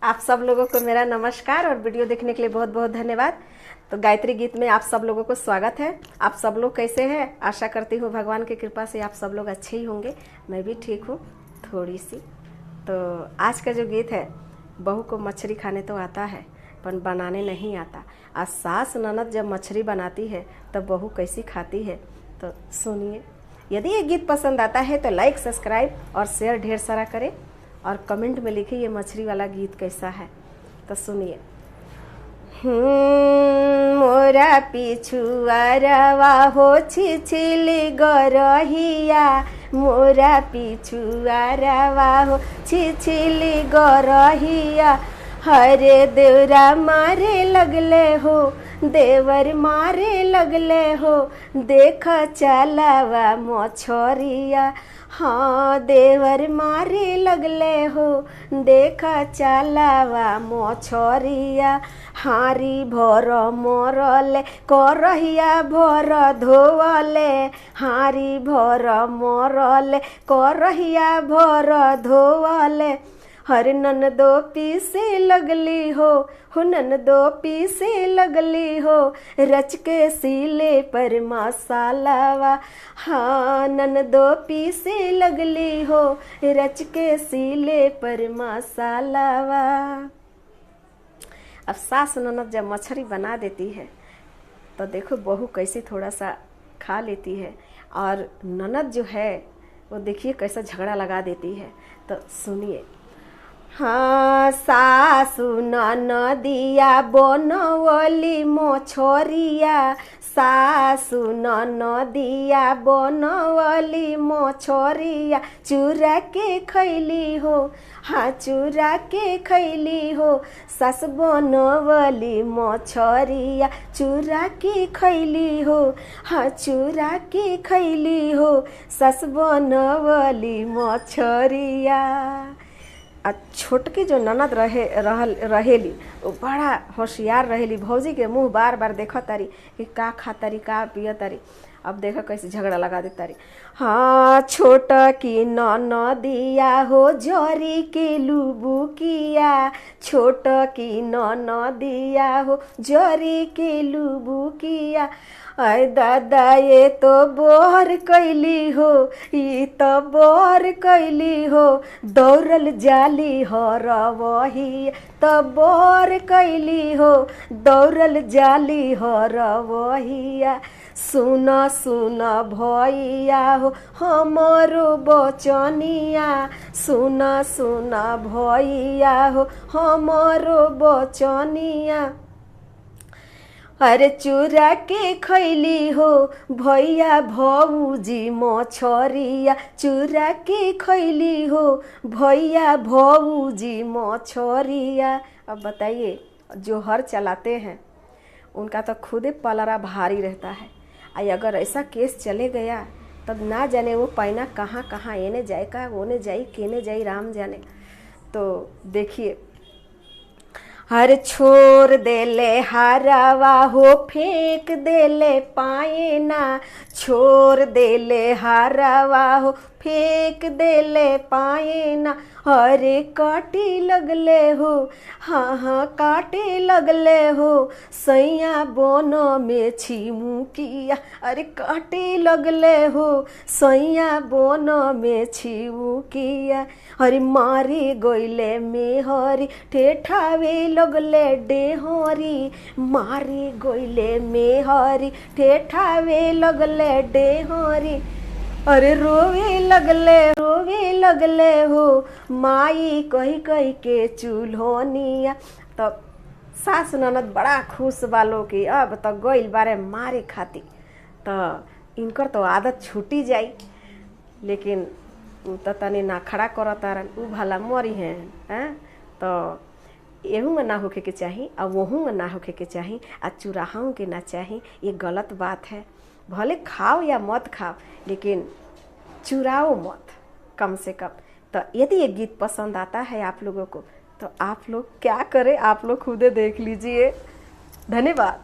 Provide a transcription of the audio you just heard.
आप सब लोगों को मेरा नमस्कार और वीडियो देखने के लिए बहुत बहुत धन्यवाद। तो गायत्री गीत में आप सब लोगों को स्वागत है। आप सब लोग कैसे हैं? आशा करती हूँ भगवान की कृपा से आप सब लोग अच्छे ही होंगे। मैं भी ठीक हूँ थोड़ी सी। तो आज का जो गीत है, बहू को मछली खाने तो आता है पर बनाने नहीं आता। आज सास ननद जब मछली बनाती है तब बहू कैसी खाती है, तो सुनिए। यदि ये गीत पसंद आता है तो लाइक, सब्सक्राइब और शेयर ढेर सारा करें और कमेंट में लिखिए ये मछली वाला गीत कैसा है। तो सुनिए। मोरा पिछुआरवा हो छिछिली गरहिया, मोरा पिछुआरवा हो छिछिली गरहिया। हरे देवरा मारे लगले हो, देवर मारे लगले हो, देख चलावा मछरिया। हाँ देवर मारे लगले हो, देखा चलावा मछरिया। हारी भर मरले करहिया भर धोवले, हारी भर मरले करहिया भर धोवले। हर ननदो पीसे लगली हो ननदो पीसे लगली हो, रच के सीले पर मसालावा। हाँ ननदो पीसे लगली हो, रच के सीले पर मसालावा। अब सास ननद जब मछली बना देती है तो देखो बहू कैसे थोड़ा सा खा लेती है, और ननद जो है वो देखिए कैसा झगड़ा लगा देती है। तो सुनिए। हाँ सासु ननदिया बनवली मछरिया, सासु ननदिया बनवली मछरिया। चूरा के खैली हो, हाँ चूरा के खैली हो, सास बनवली मछरिया। चूरा के खैली हो, हाँ चूरा के खैली हो, सास बनवली मछरिया। छोटकी जो ननद रहेली वो बड़ा होशियार रहेली। भौजी के मुँह बार बार देखा तारी कि का खा तारी का पिया तारी। अब देखा कैसे झगड़ा लगा दे तारी। हाँ छोटकी ननदिया हो जरी के लुबुकिया, छोटकी ननदिया हो जरी के लुबुकिया। आय दादा ये तो बोर कैली हो, ये तो बोर कैली हो, दौड़ल जाली हर वही। तो बोर कैली हो, दौड़ल जाली हर वहिया। सुन सुन भैया हो हमारो बचनिया, सुन सुन भैया हो हमारो बचनिया। अरे चूरा के खैली हो भैया भौजी मछरिया, चूरा के खैली हो भैया भौजी मछरिया। अब बताइए, जो हर चलाते हैं उनका तो खुद पलरा भारी रहता है। अगर ऐसा केस चले गया तब ना जाने वो पैना कहाँ कहाँ एने जाए का ओने जाई केने जाई राम जाने। तो देखिए। हर छोड़ देले हरावा हो फेंक देले पाएना, छोड़ देले हरावा हो फेंक देले पाएना। अरे काटे लगले हो, हाँ हाँ काटे लगले हो, सैया बोनो में छिमू किया। अरे काटे लगले हो, सैया बोनो में छिमू किया। अरे मारी गोइले में हरी ठेठावे लगले डेहरी, मारी गोइले में हरी ठेठावे लगले डेहरी। अरे रोवे लगले हो, माई कही कही के चूल्होनिया। तो सास ननद बड़ा खुश बालो कि अब तो गइल बारे मारे खाती, तो इनकर तो आदत छूटी जाई। लेकिन तो तनी ना खड़ा करतारन, उ भला मरी हैं। तो एहू में ना होके के चाही और वहू में ना होके के चाही, आ चुराहाऊ के ना चाही। ये गलत बात है। भले खाओ या मत खाओ लेकिन चुराओ मत कम से कम। तो यदि ये गीत पसंद आता है आप लोगों को तो आप लोग क्या करें, आप लोग खुद देख लीजिए। धन्यवाद।